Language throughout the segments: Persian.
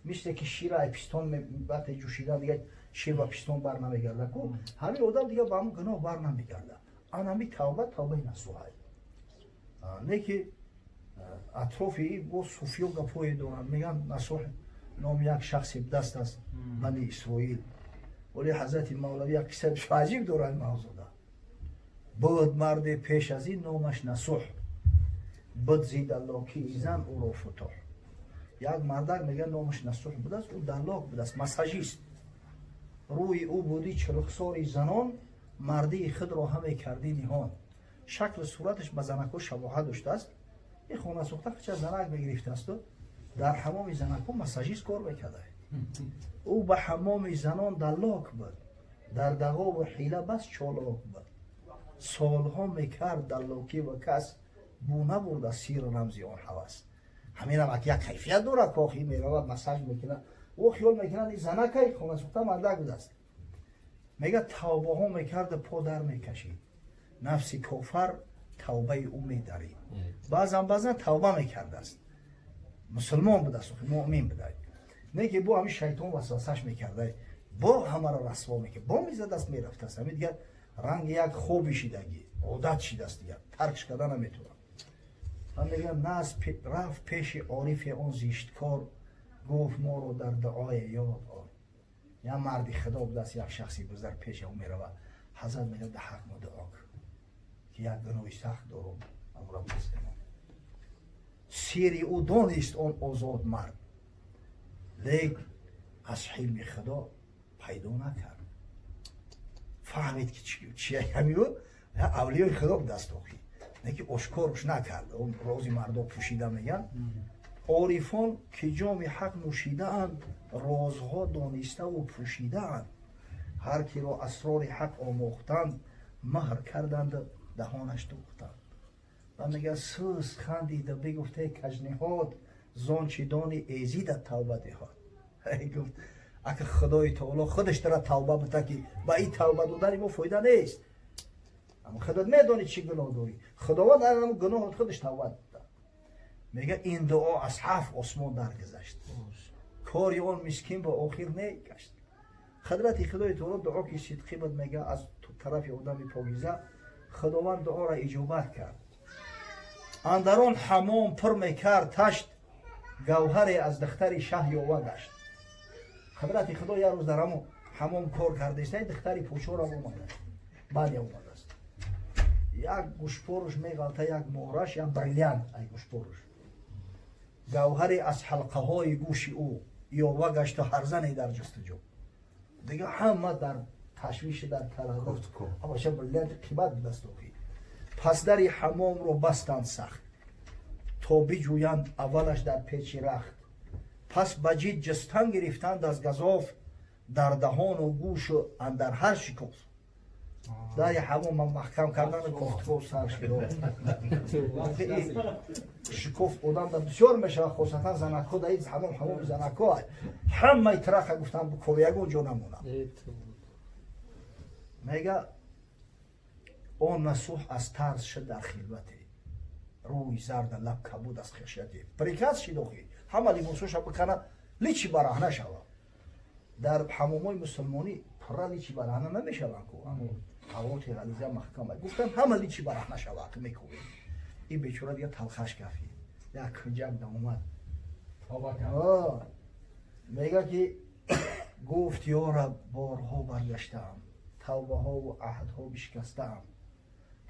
مثل که شیر ای پیستون وقتی جوشیدن دیگه شیر و پیستون بر نمیگرده کو همین آدم دیگه با همون گناه بر نمیگرده آنمی توبه نصوحه نه که اطرافی با صوفی و گپوی دارن میگن نصوح نام یک شخصی دست از بنی اسرائیل ولی حضرت مولوی یک قصه عجیب دارن موضوع ده بود مرد پیش از این نامش نصوح بود زید الله کی زن او رو فتح یک مردک میگن نامش نصوح بود است او دلاک بود است مساجیست روی او بودی چرخساری زنان مردی خود را همه کردی نهان شکل صورتش به زنکو شباهت داشته است این خونه سوخته چه زنک بگرفته است و در حمام زنکو مساجیست کار میکرده او به حمام زنان دلاک بود در دغا و حیله بس چالاک بود سالها میکرد دلاکی و کس بو نبرد از سیر رمزی آن هوس همین هم یک کیفیت داره کاخی میرود مساج میکنه او خیال میکنه این زنکه خونه سوخته مردک بود است میگه توبه ها میکرد پا در میکشید نفسی کافر توبه او میدارید بعضا توبه میکرده است مسلمان بود است مؤمن بود نه که با همین شیطان وسوسش میکرده با همه را رسوا میکرد با میزد است میرفت است همین دیگه رنگ یک خوبی شیدگی عادت شیده است دیگه ترکش کردن نمیتونه من میگم ناز رفت پیش عارف اون زیشتکار گفت ما رو در دعای یاد آر یا مردی خدا بود است یک شخصی بزرگ پیش او میره و حضرت میگه ده حق ما دعا کن که یک گناهی سخت دارم امرا بس کنم سیری او دانست اون آزاد مرد لیک از حلم خدا پیدا نکرد فهمید که چیه همیو اولیای خدا به دست آخی نه که اشکارش نکرد اون رازی مردا پوشیده میگن عارفان که جام حق نوشیده اند رازها دانسته و پوشیده اند هر کی را اسرار حق آموختند مهر کردند دهانش دوختند و میگه سوز خندیده بگفته کجنهاد زانچه دانی ایزید توبه دهاد گفت اگه خدای تعالی خودش داره توبه بده که با این توبه دادن ما فایده نیست اما خودت میدونی چی گناه داری خداوند همون گناه خودش توبه داد میگه این دعا از 7 آسمان درگذشت کاری اون مسکین با آخر نگشت حضرت خدای تعالی دعا که صدقی بود میگه از طرف آدم پاکیزه خداوند دعا را اجابت کرد اندران حمام پر میکرد تشت گوهری از دختر شه یاوه گشت حضرت خدا یه روز در حمام کار کرده است دختری پوچور هم اومده بعد اومده است یک گوشپورش میغلطه یک مهرش یا بریلیانت ای گوشپورش گوهری از حلقه های گوش او یاوه گشت و هر زنی در جستجو دیگه همه در تشویش در تردد اما شب بریلیانت قیمت دست آخی پس در حمام رو بستند سخت تا بجویند اولش در پیچ رخت پس بجید جستن گرفتند از گزاف در دهان و گوش و اندر هر شکوف در حمام محکم کردن گفتگو سر شد شکوف آدم در بسیار میشه خصوصا زنکو در این حمام زنکو همه ترخه گفتن بکوی یکون جو نمونه میگه اون نصوح از ترس شد در خلوته روی زرد لب کبود از خشیتی پریکاز شدوخی همه لیموسوش بکنه لیچی برهنه شوه در حمومای مسلمانی پره لیچی برهنه نمیشه بانکو اما حواتی غلیزه محکمه گفتم همه لیچی برهنه شوه که میکوی این بیچوره دیگه تلخش کفی یک کنجک دا اومد میگه که گفت یارب بارها برگشتم توبه ها و عهدها بشکستم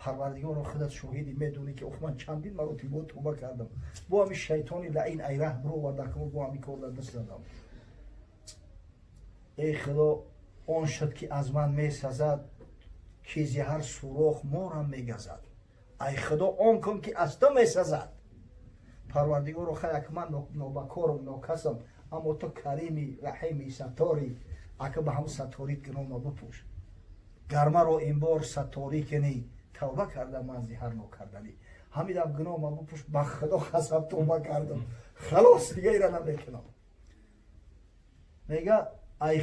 پروردگار خودت شاهدی میدونی که من چندین مرتبه توبه کردم با همین شیطانی لعین ای ره برو و دکمو با همین کار دست دادم ای خدا آن شد که از من میسزد کیزی هر سوراخ مارم میگزد ای خدا آن کن که از تو میسزد پروردگار خیلی که من نابکارم ناکسم اما تو کریمی رحیمی ستاری اگه به هم ستاریت گناه ما بپوش گرمه رو این بار ستاری کنی توبه کردم از هر نوع کردنی همیدم گناه ما بپوش با خدا خسب توبه کردم خلاص دیگه ایره نمیکنم میگه ای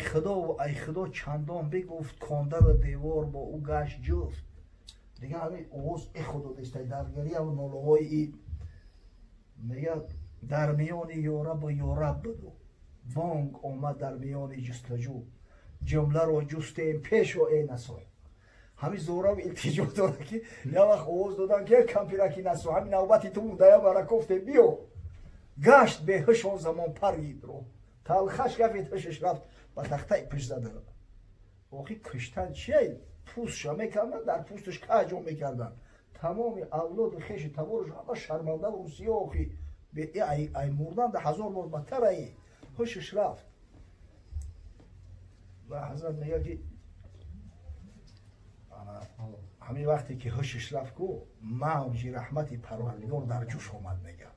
خدا چندان بگفت کاندر دیوار با او گشت جفت دیگه همین اوز ای خدا داشته درگری و نالوهای ای میگه در میان یارب و یارب بدو بانگ آمد در میان جستجو، جمله رو جستیم پیش و ای نسای. همین زورا و التجا داره که یا وقت آواز دادن که کمپیرکی نسو، همین نوبتی تو بوده یا برا گفته بیو گشت به هش آن زمان پرید رو تلخش گفت هشش رفت با تخته پیش زده رو. آخی کشتن چیه؟ پوستشا میکردن، در پوستش کجا میکردن، تمام اولاد خیش تبارش همه شرمنده و روسیه. آخی به ای مردن ده 1000 بار بدتر ای هشش رفت. و حضرت میگه که همین وقتی که هشش رفت کو موج رحمت پروردگار در جوش آمد میگه،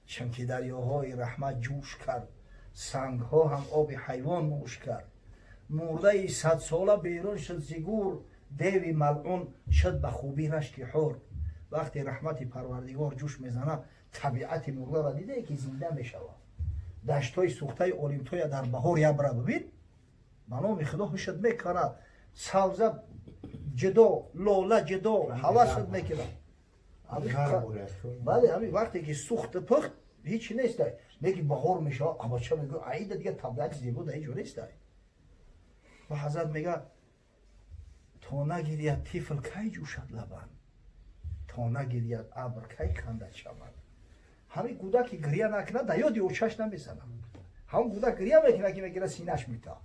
چون که دریاهای رحمت جوش کرد، سنگ ها هم آب حیوان نوش کرد، مرده 100 ساله بیرون شد زگور، دیوی ملعون شد به خوبی رشک حور. وقتی رحمت پروردگار جوش میزنه طبیعت مرده را دیده که زنده میشوه. دشتای سوخته اولیمتویا در بهار یبره ببین منام خدا هشت میکنه، سبزه جدا، لاله جدا، حوست میکنه. بله همین وقتی که سوخت پخت هیچی نیست میگی بهار میشه، اما چه میگه عیده دیگه طبیعت زیبا ده اینجور نیست. و حضرت میگه تا نگیرید طفل کی جوشد لبن، تا نگیرید ابر کی خندد چمن. همین کودک که گریه نکنه در یاد اوچش نمیزنه، همون کودک گریه میکنه که میگیره سینه‌اش میتا.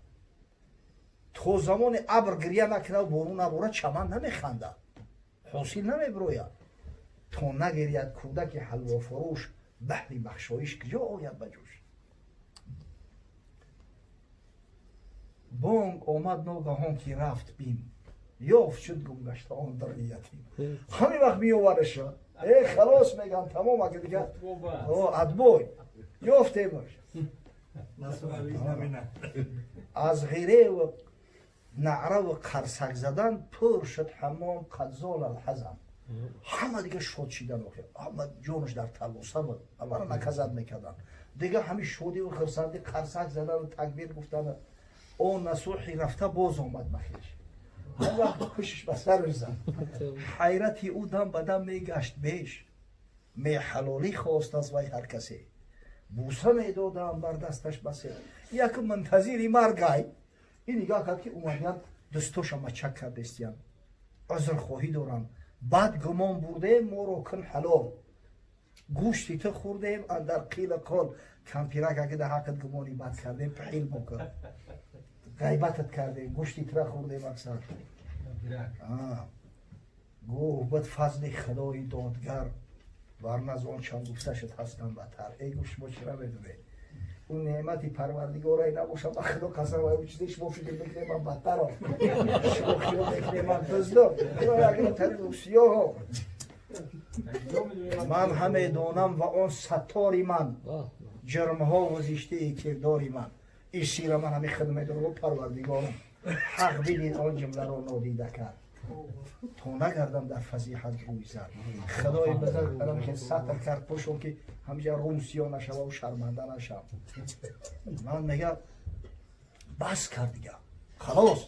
تو زمان ابر گریه نکنه و بارون نباره چمن نمیخنده، حاصل نمیبروید. تا نگیرید کودک حلوا فروش، بحری بخشایش کجا آید بجوش. بانگ آمد ناگهان که رفت بیم، یافت شد گمگشته آن در یتیم. همین وقت میآورش شد خلاص میگن تمام اگه دیگه ادبوی یافتیمش. از غیره و نعره و قرصک زدن پر شد حمام قد زال الحزن. همه دیگه شاد شدن، همه جونش در تلوسه بود، همه را نکزد میکردن دیگه. همین شادی و خرسندی قرصک زدن و تکبیر گفتن. اون نسوحی رفته باز آمد مخیش، هر وقت خوشش به سرش زد. حیرتی او دم بدم میگشت بیش، می حلالی خواست از وی هر کسی. بوسه میدادم بر دستش بسه، یک منتظری مرگای. این نگاه کرد که اومدن دستوش هم چک کردستیم، عذر خواهی دارم، بعد گمان بردیم ما رو کن حلال، گوشتی تو خوردیم اندر قیل قال. کمپیرک اگه در حقت گمانی بد کردیم پحیل بکن، غیبتت کردیم، گوشتی تو خوردیم اکثر. گوه بد فضل خدای دادگر، ورنه از آن چند گفته شد هستم بتر. ای گوش ما چرا بدونه اون نعمتی پروردگارای نباشم با خدا قسم و چیزش مفیدی بکنه من بدتر هم شوخی ها بکنه من دزدم اگر تری روسیه ها. من همه دانم و آن ستاری من، جرم ها و زشته کرداری من. این شیر من همه خدمه دارم و پروردگارم حق بدین آن جمله رو نادیده کرد. تا نگردم در فضیحت روی زد، خدای بزرگ برم که سطر کرد پشم که همجا روسیا نشوه و شرمنده نشم. من میگه بس کرد دیگه، خلاص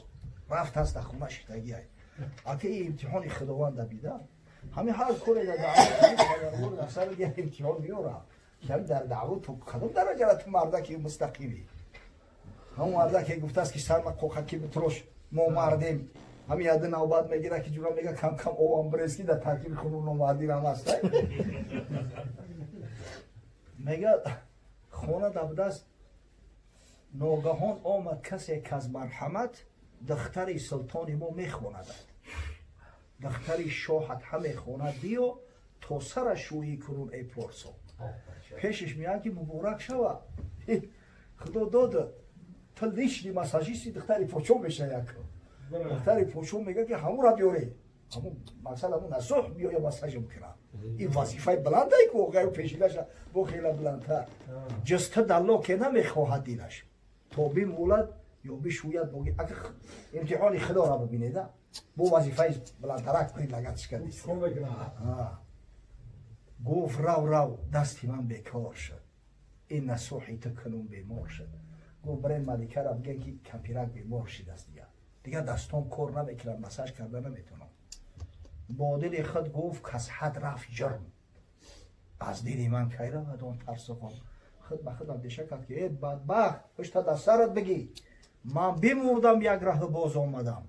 رفت هست خونه شتگی های. اگه این امتحان خداوند بیده همین هر کوره در دعوت در سر دیگه امتحان میاره که همین در دعوت تو خدام درجه را تو مردکی مستقیمی. همون مردکی گفته است که سر ما قوخکی بتروش ما مردیم، همین یاد نوبت میگیره که جورا میگه کم کم او امبرسکی در ترکیب خونون مردی رم هست. میگه خونه دبدست ناگهان آمد کسی که از مرحمت دختری سلطانی ما میخواند، دختری شاهت همه خواند دیو تا سر شویی کنون ای پرسو. پیشش میاد که مبارک شوه، خدا داده تا لیشنی مساجیستی دختری پوچو میشه یک دختری پوچو میگه که همون را بیاره، همون مثلا همون نصح بیایا مساج میکنه. این وظیفه بلنده ای که اوقای پیشیدش با خیلی بلندتر جسته دلا که نمیخواهد دیدش تا بی مولد یا بی شوید بگی. اگه امتحانی خدا را ببینید با وظیفه بلندترک کنید لگتش کردید. گفت رو دستی من بیکار شد، این نصوحی تو کنون بیمار شد. گفت برای ملکه را بگن که کمپیرک بیمار شد است دیگه دستان کار نمیکنم، مساج کرده نمیتونم. با دل خود گفت کس حد رفت جرم، از دل من کی رود آن ترس و غم. خود به خود اندیشه کرد که ای بدبخت پشت دست سرت بگی من بمردم یک راه باز آمدم،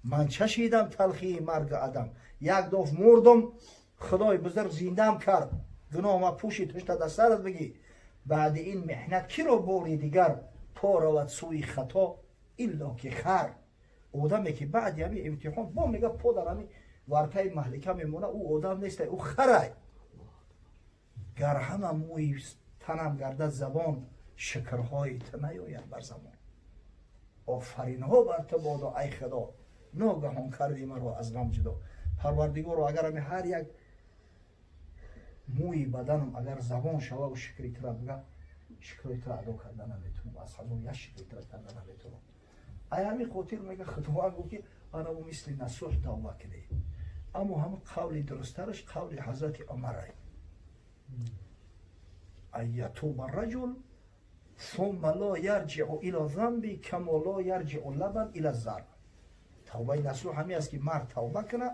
من چشیدم تلخی مرگ آدم، یک دفعه مردم خدای بزرگ زندم کرد، گناه ما پوشید پشت دست سرت بگی بعد این محنت کی رو بوری دیگر پا رود سوی خطا الا که خر. آدمی که بعد همین امتحان با میگه پا در همین ورطه مهلکه میمونه او آدم نیست او خره. گر همه موی تنم گردد زبان شکرهای نیاید بر زمان. آفرین ها بر تو بادا ای خدا ناگهان کردی مرا از غم جدا. پروردگار اگر همین هر یک موی بدنم اگر زبان شوه و شکری تر بگه شکری تر ادا کردن نمیتونم، از خدا یک شکری تر کردن نمیتونم. ای همین خاطر میگه خدا گفت که انا و مثل نصوح توبه کنی. اما هم قول درسترش قول حضرت عمره ایتوب الرجل ثم لا یرجع الى ذنبی کما لا یرجع اللبن الى الزرع. توبه نصوح همی است که مرد توبه کنه،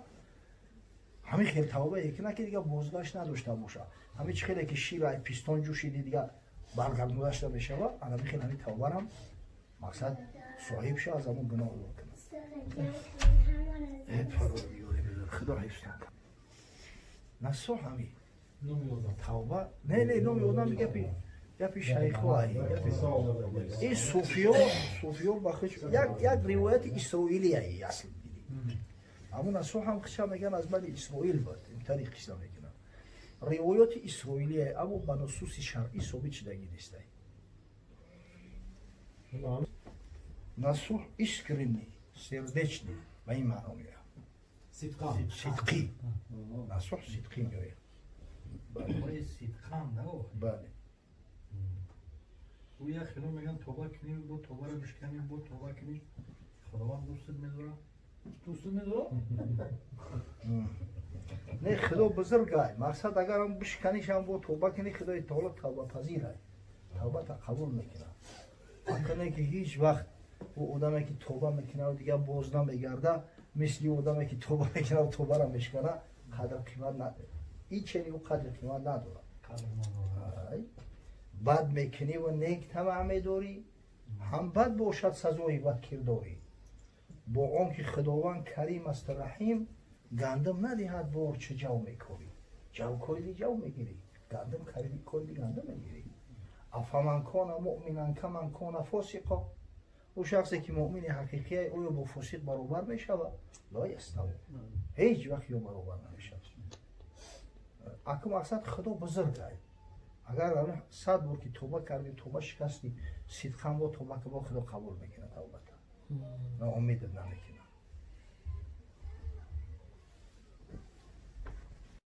همین خیلی توبه کنه که دیگه بازگشت نداشته باشه. همین چه خیلی که شیر ای پیستان جوشیدی دیگه برگردونده میشه و انا خیلی همین توبه هم مقصد صاحب شه از همون گناه رو کنه. خدا حفظ کنه. نصوح همین توبه نه نومی آدم دیگه پی شیخ های این صوفیو بخش یک روایت اسرائیلی هایی اصل دیدی. اما نصوح هم خشم میگن از بنی اسرائیل بود این طریق خشم میگن روایت اسرائیلی هایی اما به نصوص شرعی ثابت شدگی نیست. نصوح اسکرینی سردچنی به این معنا میگه صدقی. نصوح صدقی میگه برای صدقم نه بله. او یک خیلی میگن توبه کنیم با توبه رو بشکنیم با توبه کنیم خداوند دوستت میداره نه خدا بزرگه مقصد اگر هم بشکنیش هم با توبه کنی خدای تعالی توبه پذیره، توبه تا قبول میکنه. ممکنه که هیچ وقت او آدمی که توبه میکنه و دیگه باز نمیگرده مثل آدمی که توبه میکنه و توبه رو میشکنه قدر قیمت نداره. این چنین او قدر قیمت نداره. بد میکنی و نیک طمع میداری هم بد باشد سزای بد کرداری. با آنکه خداوند کریم است رحیم گندم ندهد بار چه جو میکاری. جو کردی جو میگیری، گندم کردی گندم میگیری. افمن کان مؤمنا کمن کان فاسقا. او شخصی که مؤمن حقیقی او با فاسق برابر میشود لا یستوی، هیچ وقت یا برابر نمیشود. اکو مقصد خدا بزرگه. اگر همه 100 بار که توبه کردی توبه شکستی صدقاً با توبه که با خدا قبول میکنه توبه تا نه امید نمیکنه.